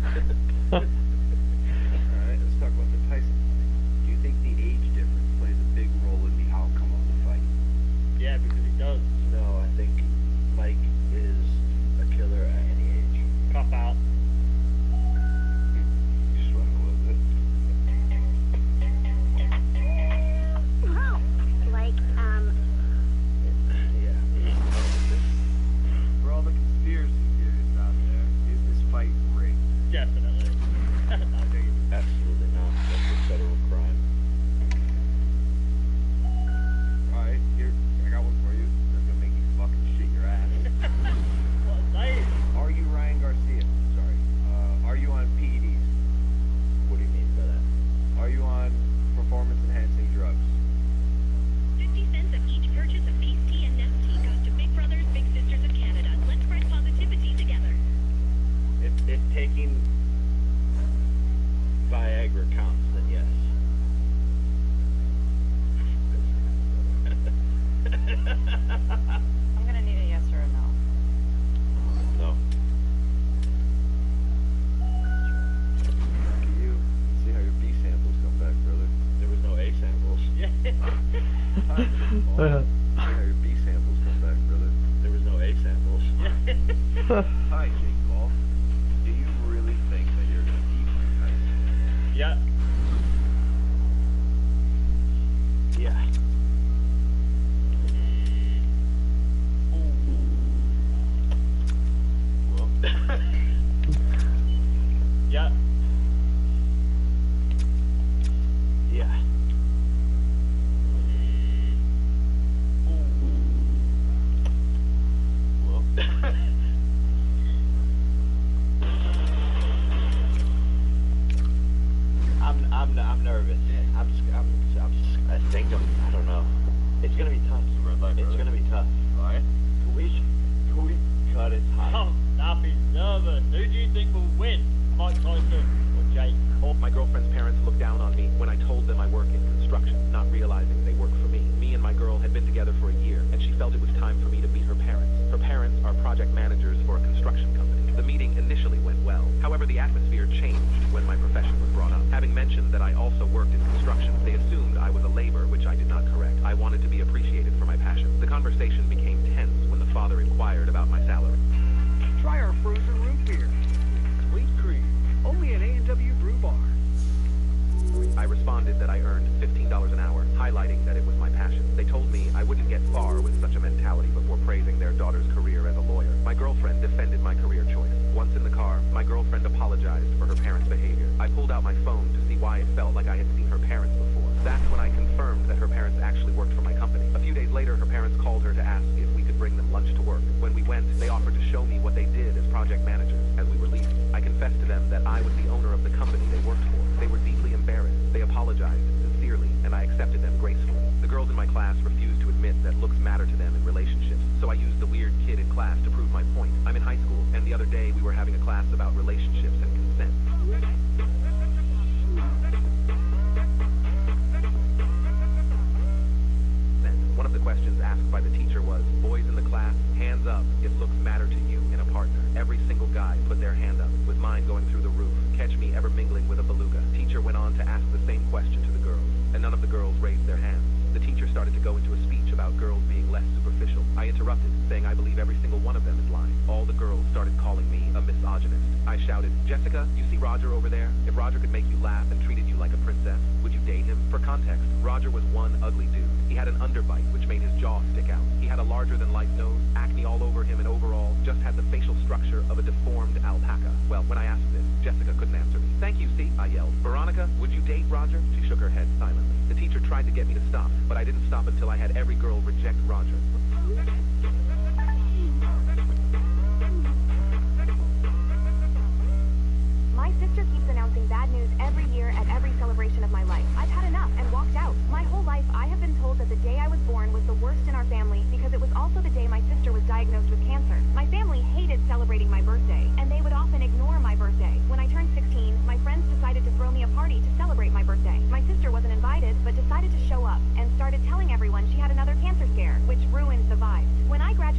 Alright, let's talk about the Tyson fight. Do you think the age difference plays a big role in the outcome of the fight? Yeah, because it does. No, I think Mike is a killer at any age. Cop out. You sweating a little bit. Yeah. For all the conspiracy theories out there, is this fight rigged? Definitely. No, dude. Absolutely not. That's a federal crime. Alright, here, I got one for you. That's gonna make you fucking shit your ass. What a day. Are you Ryan Garcia? Sorry. Are you on PEDs? What do you mean by that? Are you on performance-enhancing drugs? 50 cents of each purchase of Peace Tea and Nest Tea goes to Big Brothers Big Sisters of Canada. Let's spread positivity together. If taking Viagra counts, then yes. I'm gonna need a yes or a no. No. Lucky you. See how your B samples come back, brother. There was no A samples. Yeah. Hi, Paul. See how your B samples come back, brother. There was no A samples. Hi, Jake Paul. Do you really think that you're gonna beat Mike Tyson? Yeah. Yeah. Well. Yeah. Yeah. Well. I'm nervous. I think I don't know. It's gonna be tough. Red light, It's brother. gonna be tough. Alright. Can we cut it hot? Oh, stop, he's nervous. Who do you think will win? Mike Tyson or Jake? My girlfriend's parents looked down on me when I told them I work in construction, not realizing they work for me. Me and my girl had been together for a year, and she felt it was time for me to meet her parents. Her parents are project managers for a construction company. The meeting initially went well. However, the atmosphere changed when my profession was brought up. Having mentioned that I also worked in construction, they assumed I was a laborer, which I did not correct. I wanted to be appreciated for my passion. The conversation became tense when the father inquired about my salary. Try our frozen root beer. Sweet cream. Only at A&W Brew Bar. I responded that I earned $15 an hour, highlighting that it was my passion. They told me I wouldn't get far with such a mentality before praising their daughter's career as a lawyer. My girlfriend defended my career choice. Once in the car, my girlfriend apologized for her parents' behavior. I pulled out my phone to see why it felt like I had seen her parents before. That's when I confirmed that her parents actually worked for my company. A few days later, her parents called her to ask if we could bring them lunch to work. When we went, they offered to show me what they did as project managers. As we were leaving, I confessed to them that I was the owner of the company they worked for. They were deeply embarrassed. They apologized sincerely, and I accepted them gracefully. The girls in my class refused to admit that looks matter to them in relationships, so I used the weird kid in class to prove my point. I'm in high school, and the other day we were having a class about relationships and consent. One of the questions asked by the teacher was, boys in the class, hands up if looks matter to you in a partner. Every single guy put their hand up, with mine going through the roof. Catch me ever mingling with a beluga. Teacher went on to ask the same question to the girls, and none of the girls raised their hands. The teacher started to go into a speech about girls being less superficial. I interrupted, saying I believe every single one of them is lying. All the girls started calling me a misogynist. I shouted, Jessica, you see Roger over there? If Roger could make you laugh and treated you like a princess, would you date him? For context, Roger was one ugly dude. He had an underbite, which made his jaw stick out. He had a larger-than-life nose, acne all over him, and overall, just had the facial structure of a deformed alpaca. Well, when I asked this, Jessica couldn't answer me. Thank you, see? I yelled. Veronica, would you date Roger? She shook her head silently. The teacher tried to get me to stop, but I didn't stop until I had every girl reject Roger. My sister keeps announcing bad news every year at every celebration of my life. I've had enough and walked out. My whole life, I have been told that the day I was born was the worst in our family because it was also the day my sister was diagnosed with cancer. My family hated celebrating my birthday, and they would often ignore my birthday. When I turned 16, my friends decided to throw me a party to celebrate my birthday. My sister wasn't invited, but decided to show up and started telling everyone she had another cancer scare, which ruined the vibe. When I graduated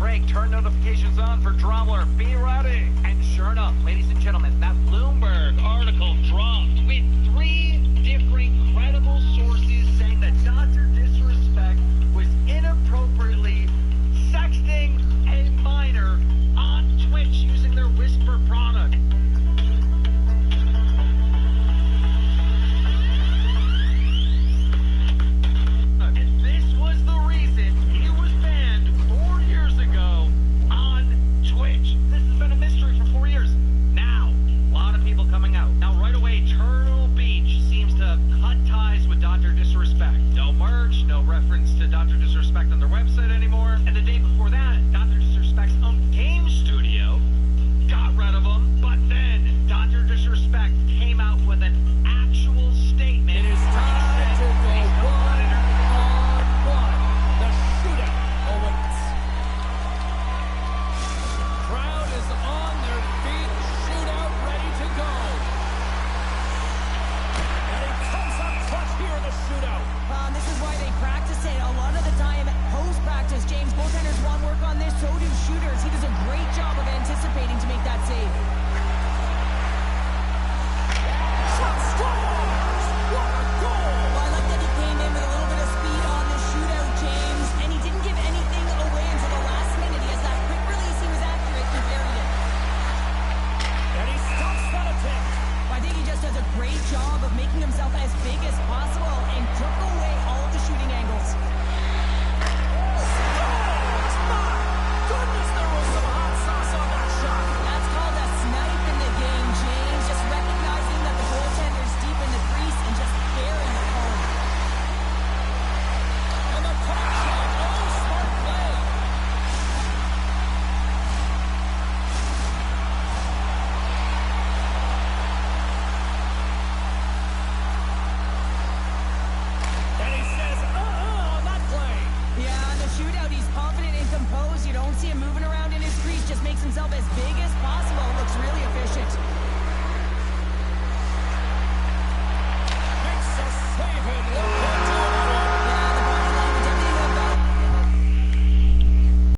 break, turn notifications on for Dromler. Be ready. And sure enough, ladies and gentlemen, that Bloomberg article dropped with 3 different credible sources saying that Dr. Disrespect was inappropriately sexting a minor on Twitch using their Whisper product. And this was the reason he was banned 4 years ago on Twitch. This has been a mystery for 4 years. Now, a lot of people coming out. Now, right away, Turtle Beach seems to have cut ties with Dr. Disrespect. No merch, no reference to Dr. Disrespect on their website anymore. And the day before that, Dr. Disrespect's own game studio got rid of him. But then, Dr. Disrespect came out with an actual statement. It is time to go one-on-one. The shootout awaits. Crowd is on their feet. Shootout ready to go. And he comes up clutch here in the shootout. This is why they practice it. A lot of the time, post-practice, James, goaltenders want work on this, so do shooters. He does a great job of anticipating to make that save. Shot scores! What a goal! Well, I like that he came in with a little bit of speed on the shootout, James, and he didn't give anything away until the last minute. He has that quick release. He was accurate. He buried it. And he stops that attempt. I think he just does a great job of making himself as big as possible and took away all of the shooting angles. Scores! My goodness, there was some hot sauce on that shot. That's called a snipe in the game, James. Just recognizing that the goaltender's deep in the crease and just burying it home. And the puck shot. Oh, smart play. And he says, on that play. Yeah, in the shootout, he's confident and composed. You don't see him moving around in his crease. Just makes himself as big as possible. Looks really efficient.